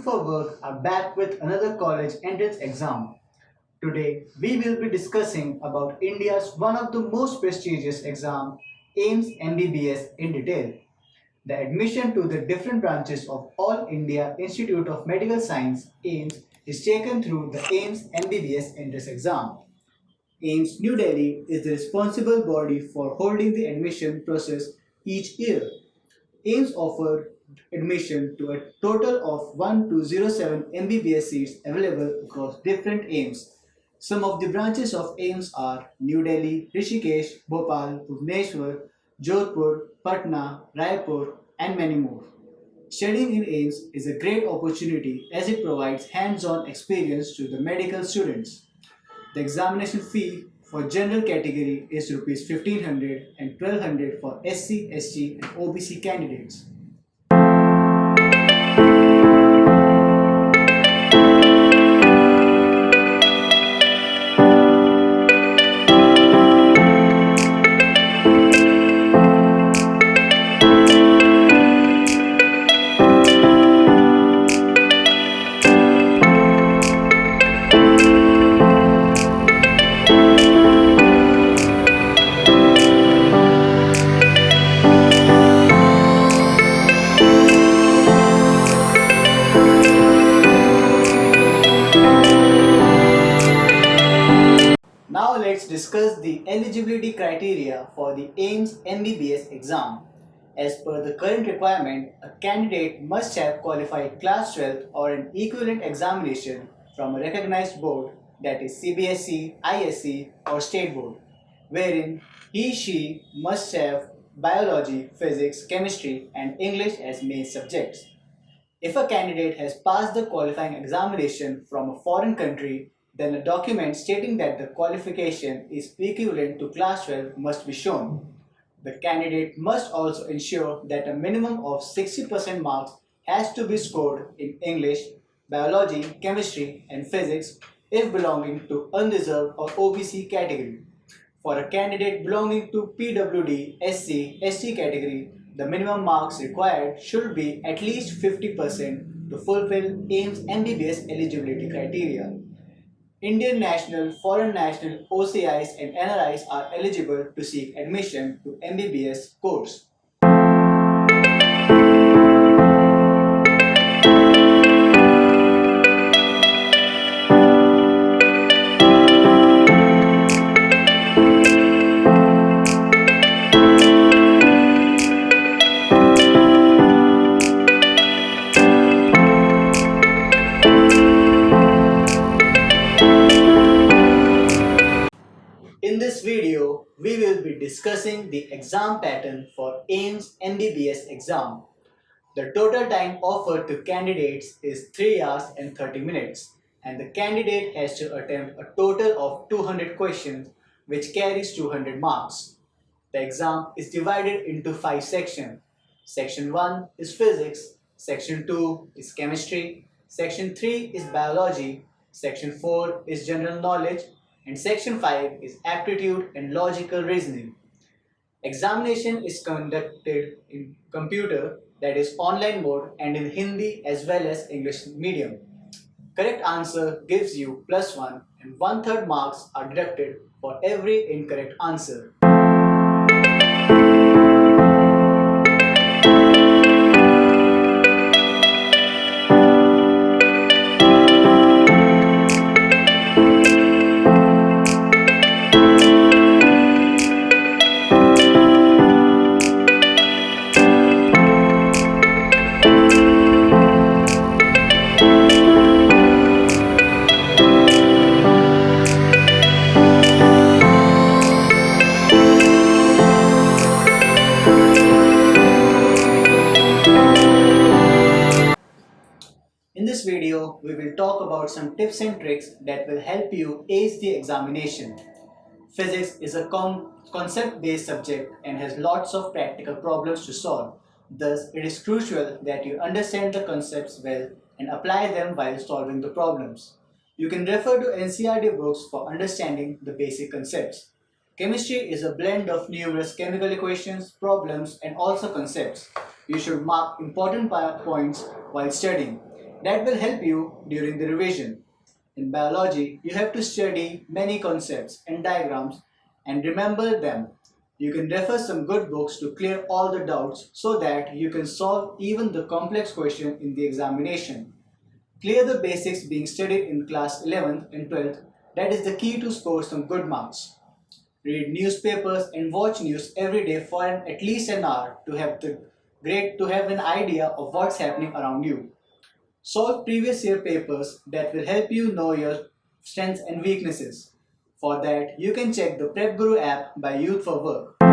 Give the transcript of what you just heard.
for Work are back with another college entrance exam. Today, we will be discussing about India's one of the most prestigious exam, AIIMS MBBS in detail. The admission to the different branches of All India Institute of Medical Science, AIIMS, is taken through the AIIMS MBBS entrance exam. AIIMS New Delhi is the responsible body for holding the admission process each year. AIIMS offer admission to a total of 1207 MBBS seats available across different AIIMS. Some of the branches of AIIMS are New Delhi, Rishikesh, Bhopal, Bhubaneswar, Jodhpur, Patna, Raipur, and many more. Studying in AIIMS is a great opportunity as it provides hands-on experience to the medical students. The examination fee for general category is Rs 1500 and 1200 for SC, ST, and OBC candidates. Now let's discuss the eligibility criteria for the AIIMS MBBS exam. As per the current requirement, a candidate must have qualified class 12 or an equivalent examination from a recognized board, that is CBSE, ISE or state board, wherein he/she must have biology, physics, chemistry and English as main subjects. If a candidate has passed the qualifying examination from a foreign country, then a document stating that the qualification is equivalent to class 12 must be shown. The candidate must also ensure that a minimum of 60% marks has to be scored in English, biology, chemistry and physics if belonging to unreserved or OBC category. For a candidate belonging to PWD, SC, ST category, the minimum marks required should be at least 50% to fulfill AIIMS MBBS eligibility criteria. Indian national, foreign national, OCIs and NRIs are eligible to seek admission to MBBS course. In this video, we will be discussing the exam pattern for AIIMS MBBS exam. The total time offered to candidates is 3 hours and 30 minutes and the candidate has to attempt a total of 200 questions which carries 200 marks. The exam is divided into 5 sections. Section 1 is physics, Section 2 is chemistry, Section 3 is biology, Section 4 is general knowledge, and Section 5 is aptitude and logical reasoning. Examination is conducted in computer, that is online mode, and in Hindi as well as English medium. Correct answer gives you +1 and 1/3 marks are deducted for every incorrect answer. In this video, we will talk about some tips and tricks that will help you ace the examination. Physics is a concept-based subject and has lots of practical problems to solve. Thus, it is crucial that you understand the concepts well and apply them while solving the problems. You can refer to NCERT books for understanding the basic concepts. Chemistry is a blend of numerous chemical equations, problems, and also concepts. You should mark important points while studying. that will help you during the revision. In biology, you have to study many concepts and diagrams and remember them. You can refer some good books to clear all the doubts so that you can solve even the complex question in the examination. Clear the basics being studied in class 11th and 12th. That is the key to score some good marks. Read newspapers and watch news every day for at least an hour to have an idea of what's happening around you. Solve previous year papers that will help you know your strengths and weaknesses. For that, you can check the Prep Guru app by Youth for Work.